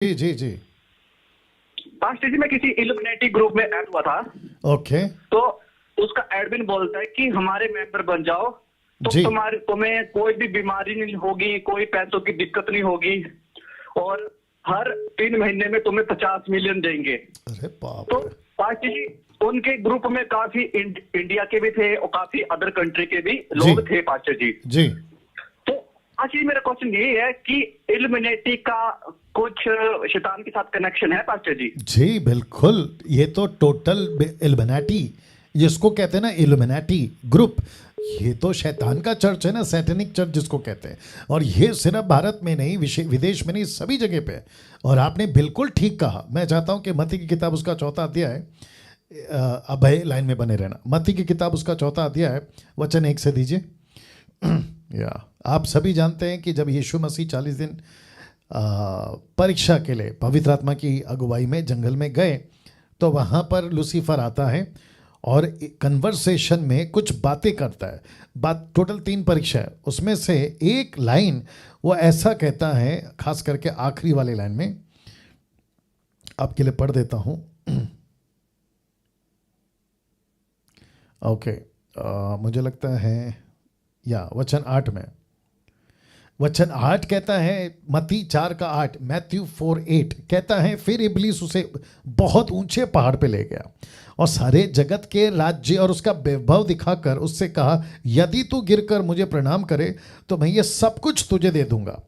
जी जी जी। Pastor जी, मैं किसी Illuminati group में ऐड हुआ था। ओके। तो उसका एडमिन बोलता है कि हमारे मेंबर बन जाओ, तो जी। तुम्हें कोई भी बीमारी नहीं होगी, कोई पैसों की दिक्कत नहीं होगी, और हर 3 महीने में तुम्हें 50 मिलियन देंगे। अरे बाप तो रे। पास्टर जी, उनके ग्रुप में काफी इंडिया के भी थे और काफी अदर कंट्री के भी जी लोग थे पास्टर जी। जी तो आज ये मेरा क्वेश्चन यही है कि इल्यूमिनेटी का कुछ शैतान के साथ कनेक्शन है पास्टर जी? जी बिल्कुल। ये तो टोटल इल्यूमिनाटी, जिसको कहते हैं ना इल्यूमिनाटी ग्रुप, ये तो शैतान का चर्च है ना, सैटेनिक चर्च जिसको कहते हैं। और ये सिर्फ भारत में नहीं, विदेश में नहीं, सभी जगह पे है। और आपने बिल्कुल ठीक कहा। मैं चाहता हूं कि मत्ती की किताब उसका 4था अध्याय है, अभय लाइन में बने रहना। मत्ती की किताब उसका 4था अध्याय है, वचन 1 से दीजिए। या आप सभी जानते हैं कि जब यीशु मसीह 40 दिन परीक्षा के लिए पवित्र आत्मा की अगुवाई में जंगल में गए, तो वहाँ पर लूसीफर आता है और कन्वर्सेशन में कुछ बातें करता है। बात टोटल 3 परीक्षा है, उसमें से एक लाइन वो ऐसा कहता है, खास करके आखिरी वाले लाइन में आपके लिए पढ़ देता हूँ। ओके, मुझे लगता है या वचन 8 में, वचन 8 कहता है, मत्ती 4 का 8, मैथ्यू 4:8 कहता है, फिर इब्लीस उसे बहुत ऊंचे पहाड़ पे ले गया और सारे जगत के राज्य और उसका वैभव दिखाकर उससे कहा, यदि तू गिरकर मुझे प्रणाम करे तो मैं ये सब कुछ तुझे दे दूंगा।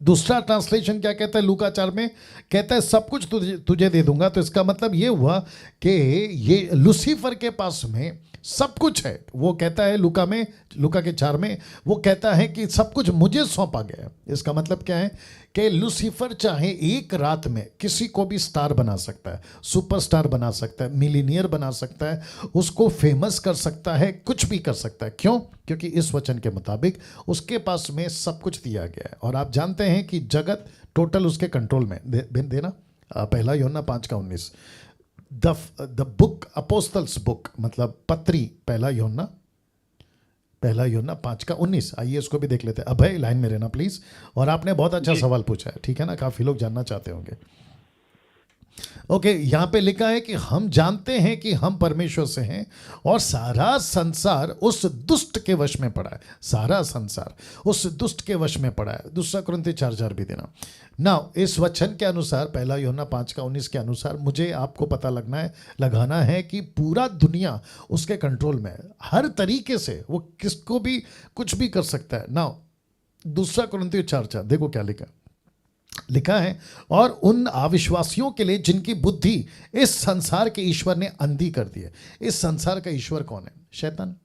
दूसरा ट्रांसलेशन क्या कहता है, लूका 4 में कहता है सब कुछ तुझे दे दूंगा। तो इसका मतलब ये हुआ कि ये लूसीफर के पास में सब कुछ है। वो कहता है लूका के 4 में वो कहता है कि सब कुछ मुझे सौंपा गया है। इसका मतलब क्या है कि लूसीफर चाहे एक रात में किसी को भी स्टार बना सकता है, सुपरस्टार बना सकता है, मिलीनियर बना सकता है, उसको फेमस कर सकता है, कुछ भी कर सकता है। क्यों? क्योंकि इस वचन के मुताबिक उसके पास में सब कुछ दिया गया है। और आप जानते हैं कि जगत टोटल उसके कंट्रोल में। देना पहला यूहन्ना 5:19, द बुक अपोस्टल्स बुक, मतलब पत्री, पहला यूहन्ना 5:19। आइए इसको भी देख लेते हैं। अभय लाइन में रहना प्लीज। और आपने बहुत अच्छा सवाल पूछा है, ठीक है ना, काफी लोग जानना चाहते होंगे। ओके, यहाँ पे लिखा है कि हम जानते हैं कि हम परमेश्वर से हैं और सारा संसार उस दुष्ट के वश में पड़ा है। सारा संसार उस दुष्ट के वश में पड़ा है। दूसरा कुरिन्थी 4:4 भी देना ना। इस वचन के अनुसार, पहला यूहन्ना 5:19 के अनुसार, मुझे आपको पता लगाना है कि पूरा दुनिया उसके कंट्रोल में है। हर तरीके से वो किसको भी कुछ भी कर सकता है ना। दूसरा कुरिन्थी 4:4 देखो क्या लिखा है, और उन अविश्वासियों के लिए जिनकी बुद्धि इस संसार के ईश्वर ने अंधी कर दी है। इस संसार का ईश्वर कौन है? शैतान।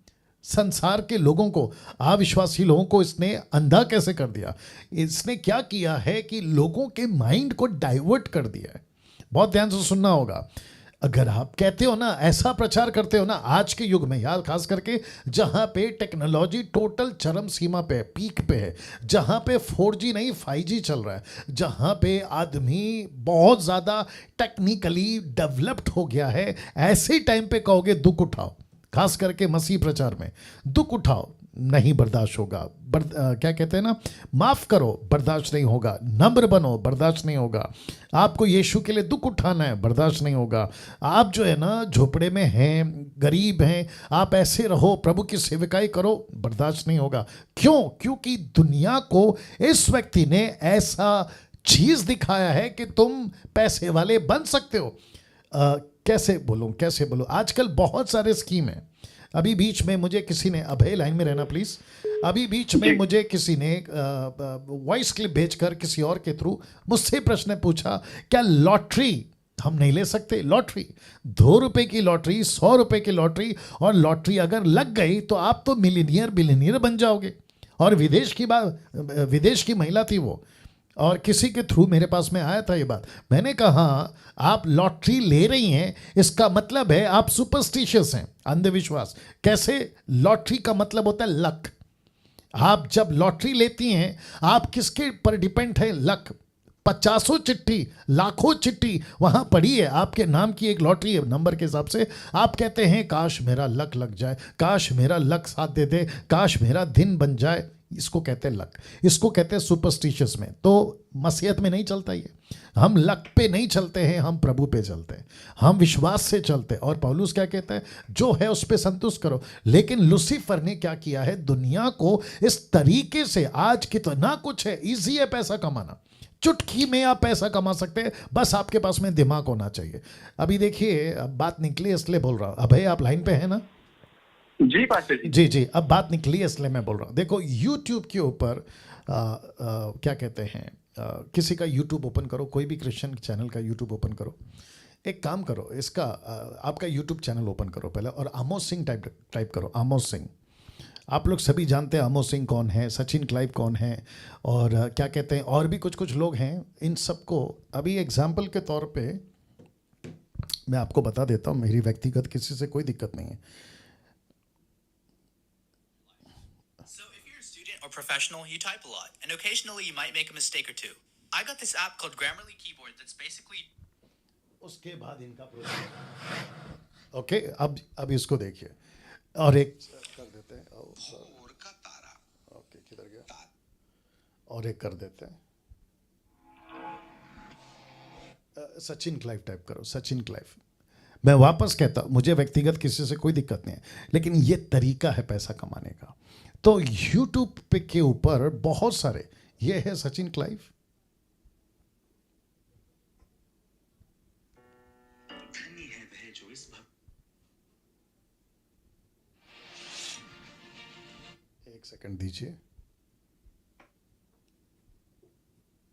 संसार के लोगों को, अविश्वासी लोगों को इसने अंधा कैसे कर दिया? इसने क्या किया है कि लोगों के माइंड को डाइवर्ट कर दिया है। बहुत ध्यान से सुनना होगा। अगर आप कहते हो ना, ऐसा प्रचार करते हो ना आज के युग में, यार खास करके जहां पे टेक्नोलॉजी टोटल चरम सीमा पे है, पीक पे है, जहां पे 4G नहीं 5G चल रहा है, जहां पे आदमी बहुत ज़्यादा टेक्निकली डेवलप्ड हो गया है, ऐसे टाइम पे कहोगे दुख उठाओ, खास करके मसीह प्रचार में दुख उठाओ, नहीं बर्दाश्त होगा। क्या कहते हैं ना, माफ करो, बर्दाश्त नहीं होगा। नम्र बनो, बर्दाश्त नहीं होगा। आपको यीशु के लिए दुख उठाना है, बर्दाश्त नहीं होगा। आप जो है ना झोपड़े में हैं, गरीब हैं, आप ऐसे रहो, प्रभु की सेवकाई करो, बर्दाश्त नहीं होगा। क्यों? क्योंकि दुनिया को इस व्यक्ति ने ऐसा चीज दिखाया है कि तुम पैसे वाले बन सकते हो। कैसे बोलूं, आजकल बहुत सारे स्कीम है। अभी बीच में मुझे किसी ने, अभय लाइन में रहना प्लीज, अभी बीच में मुझे किसी ने वॉइस क्लिप भेजकर किसी और के थ्रू मुझसे प्रश्न पूछा, क्या लॉटरी हम नहीं ले सकते? लॉटरी, 2 रुपए की लॉटरी, 100 रुपए की लॉटरी, और लॉटरी अगर लग गई तो आप तो बिलियनियर बन जाओगे। और विदेश की महिला थी वो, और किसी के थ्रू मेरे पास में आया था ये बात। मैंने कहा, आप लॉटरी ले रही हैं, इसका मतलब है आप सुपरस्टिशियस हैं, अंधविश्वास। कैसे? लॉटरी का मतलब होता है लक। आप जब लॉटरी लेती हैं, आप किसके पर डिपेंड है? लक। 50 चिट्ठी, लाखों चिट्ठी वहां पड़ी है, आपके नाम की एक लॉटरी है नंबर के हिसाब से। आप कहते हैं काश मेरा लक लग जाए, काश मेरा लक साथ दे दे, काश मेरा दिन बन जाए। इसको कहते हैं लक, इसको कहते हैं सुपरस्टिशियस में। तो मसीहत में नहीं चलता ये, हम लक पे नहीं चलते हैं, हम प्रभु पे चलते हैं, हम विश्वास से चलते हैं। और पौलुस क्या कहता है, जो है उस पे संतुष्ट करो। लेकिन लूसीफर ने क्या किया है, दुनिया को इस तरीके से, आज कितना कुछ है, इजी है पैसा कमाना, चुटकी में आप पैसा कमा सकते हैं, बस आपके पास में दिमाग होना चाहिए। अभी देखिए, अब बात निकली इसलिए बोल रहा हूँ। अभय आप लाइन पे है ना? जी पास्टर जी। जी जी, अब बात निकली इसलिए मैं बोल रहा हूँ। देखो यूट्यूब के ऊपर क्या कहते हैं, किसी का यूट्यूब ओपन करो, कोई भी क्रिश्चियन चैनल का यूट्यूब ओपन करो। एक काम करो, इसका आपका यूट्यूब चैनल ओपन करो पहले, और आमोस सिंह टाइप करो, आमोस सिंह। आप लोग सभी जानते हैं आमोस सिंह कौन है, सचिन क्लाइव कौन है, और क्या कहते हैं, और भी कुछ लोग हैं। इन सबको अभी एग्जाम्पल के तौर पे मैं आपको बता देता हूँ, मेरी व्यक्तिगत किसी से कोई दिक्कत नहीं है। So if you're a student or professional, you type a lot, and occasionally you might make a mistake or two. I got this app called Grammarly Keyboard that's basically... उसके बाद इनका प्रोजेक्ट, ओके, अब इसको देखिए, और एक कर देते हैं, ओके किधर गया, और एक कर देते हैं, सचिन क्लाइव टाइप करो, सचिन क्लाइव। मैं वापस कहता हूँ, मुझे व्यक्तिगत किसी से कोई दिक्कत नहीं है, लेकिन ये तरीका है पैसा कमाने का। तो यूट्यूब पे के ऊपर बहुत सारे, ये है सचिन क्लाइव, एक सेकंड दीजिए।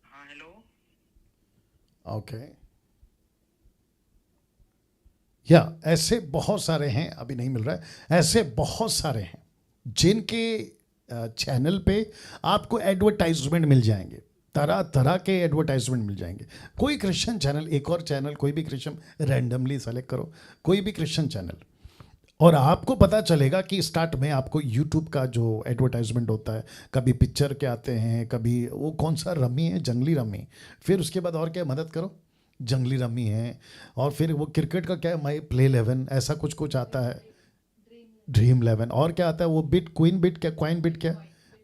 हाँ हेलो। ओके, या ऐसे बहुत सारे हैं, अभी नहीं मिल रहा है, ऐसे बहुत सारे हैं जिनके चैनल पे आपको एडवर्टाइजमेंट मिल जाएंगे, तरह तरह के एडवर्टाइजमेंट मिल जाएंगे। कोई क्रिश्चियन चैनल, एक और चैनल, कोई भी क्रिश्चियन, रैंडमली सेलेक्ट करो कोई भी क्रिश्चियन चैनल, और आपको पता चलेगा कि स्टार्ट में आपको यूट्यूब का जो एडवर्टाइजमेंट होता है, कभी पिक्चर के आते हैं, कभी वो कौन सा रमी है, जंगली रमी, फिर उसके बाद और क्या, मदद करो, जंगली रमी है, और फिर वो क्रिकेट का क्या है, माई प्ले 11, ऐसा कुछ आता है, ड्रीम 11, और क्या आता है वो, बिट क्वीन, बिट क्या, क्वाइन बिट क्या,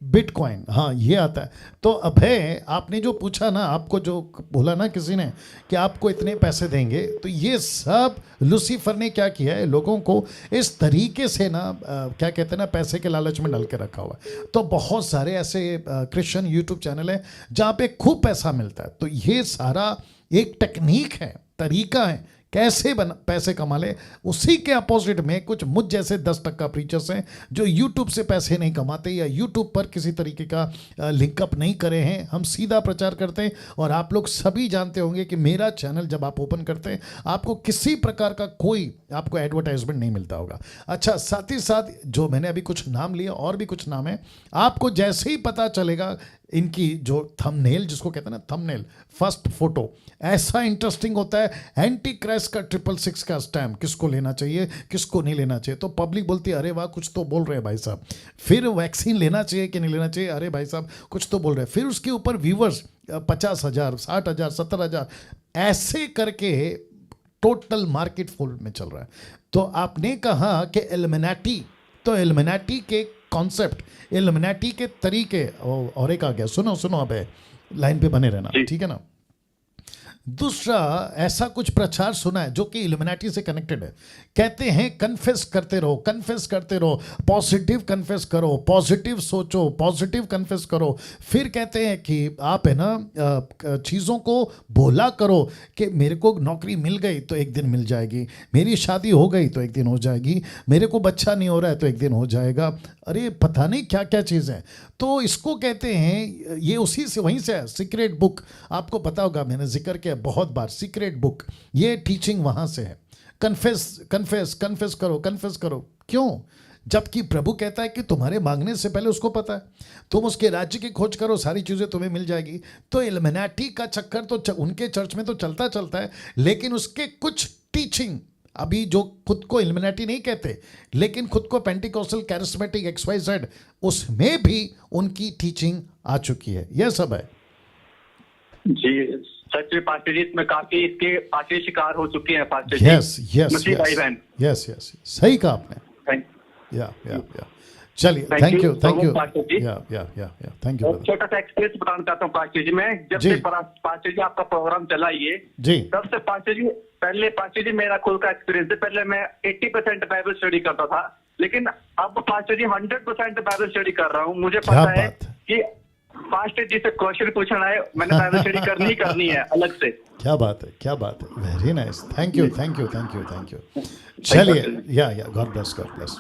बिटकॉइन, हाँ ये आता है। तो अभय, आपने जो पूछा ना, आपको जो बोला ना किसी ने कि आपको इतने पैसे देंगे, तो ये सब लूसीफर ने क्या किया है, लोगों को इस तरीके से ना क्या कहते हैं ना, पैसे के लालच में डाल के रखा हुआ है। तो बहुत सारे ऐसे क्रिश्चियन यूट्यूब चैनल है जहाँ पे खूब पैसा मिलता है। तो ये सारा एक टेक्निक है, तरीका है कैसे पैसे कमा ले। उसी के अपोजिट में कुछ मुझ जैसे 10% प्रीचर्स हैं जो यूट्यूब से पैसे नहीं कमाते, या यूट्यूब पर किसी तरीके का लिंकअप नहीं करे हैं। हम सीधा प्रचार करते हैं, और आप लोग सभी जानते होंगे कि मेरा चैनल जब आप ओपन करते हैं, आपको किसी प्रकार का कोई आपको एडवर्टाइजमेंट नहीं मिलता होगा। अच्छा, साथ ही साथ जो मैंने अभी कुछ नाम लिए, और भी कुछ नाम है, आपको जैसे ही पता चलेगा इनकी जो थंबनेल, जिसको कहते हैं ना थंबनेल, फर्स्ट फोटो, ऐसा इंटरेस्टिंग होता है। एंटी क्राइस्ट का 666 का स्टैम्प, किसको लेना चाहिए किसको नहीं लेना चाहिए। तो पब्लिक बोलती है अरे वाह कुछ तो बोल रहे हैं भाई साहब। फिर वैक्सीन लेना चाहिए कि नहीं लेना चाहिए, अरे भाई साहब कुछ तो बोल रहे हैं। फिर उसके ऊपर व्यूवर्स 50,000, 60,000, 70,000, ऐसे करके टोटल मार्केट फुल में चल रहा है। तो आपने कहा कि इल्यूमिनाटी, तो इल्यूमिनाटी के कॉन्सेप्ट, इल्यूमिनाटी के तरीके, और एक आ गया, सुनो अब लाइन पे बने रहना, ठीक है ना। दूसरा ऐसा कुछ प्रचार सुना है जो कि इल्यूमिनाटी से कनेक्टेड है। कहते हैं कन्फेस करते रहो, कन्फेस करते रहो, पॉजिटिव कन्फेस करो, पॉजिटिव सोचो, पॉजिटिव कन्फेस करो। फिर कहते हैं कि आप है ना चीज़ों को बोला करो कि मेरे को नौकरी मिल गई तो एक दिन मिल जाएगी, मेरी शादी हो गई तो एक दिन हो जाएगी, मेरे को बच्चा नहीं हो रहा है तो एक दिन हो जाएगा। अरे पता नहीं क्या क्या चीज़ है। तो इसको कहते हैं, ये उसी से वहीं से है, सीक्रेट बुक, आपको पता होगा, मैंने जिक्र किया बहुत बार, सीक्रेट बुक, ये टीचिंग वहाँ से है। कन्फेस कन्फेस कन्फेस करो, कन्फेस करो। क्यों? जबकि प्रभु कहता है कि तुम्हारे मांगने से पहले उसको पता है, तुम उसके राज्य की खोज करो, सारी चीज़ें तुम्हें मिल जाएगी। तो इल्यूमिनाटी का चक्कर तो उनके चर्च में तो चलता है, लेकिन उसके कुछ टीचिंग, अभी जो खुद को इल्यूमिनाटी नहीं कहते लेकिन खुद को पेंटिकोस्टल कैरिस्मेटिक XYZ, उसमें भी उनकी टीचिंग आ चुकी है। यह सब है जी। सच में पास्टर जी, इसमें काफी इसके आखिरी शिकार हो चुके हैं पास्टर जी। यस, मसीह भाई बहन। यस, सही कहा आपने। थैंक या चलिए, Thank thank you you, so thank much, you, pastor ji. या थैंक यू एक ब्रदर। छोटा सा एक्सपीरियंस बताना चाहता हूँ पास्टर जी। मैं जब जी। से पास्टर जी आपका प्रोग्राम चला ये, जी। तब से पास्टर जी, पहले पास्टर जी मेरा खुद का एक्सपीरियंस है, पहले मैं 80% बाइबल स्टडी करता था, लेकिन अब पास्टर जी 100% बाइबल स्टडी कर रहा हूँ। मुझे क्या पता है बात है। कि पास्टर जी से क्वेश्चन पूछना है, मैंने बाइबल स्टडी करनी है अलग से। क्या बात है, क्या बात है, very nice, thank you, thank you, thank you, thank you. चलिए, या गॉड ब्लेस, गॉड ब्लेस।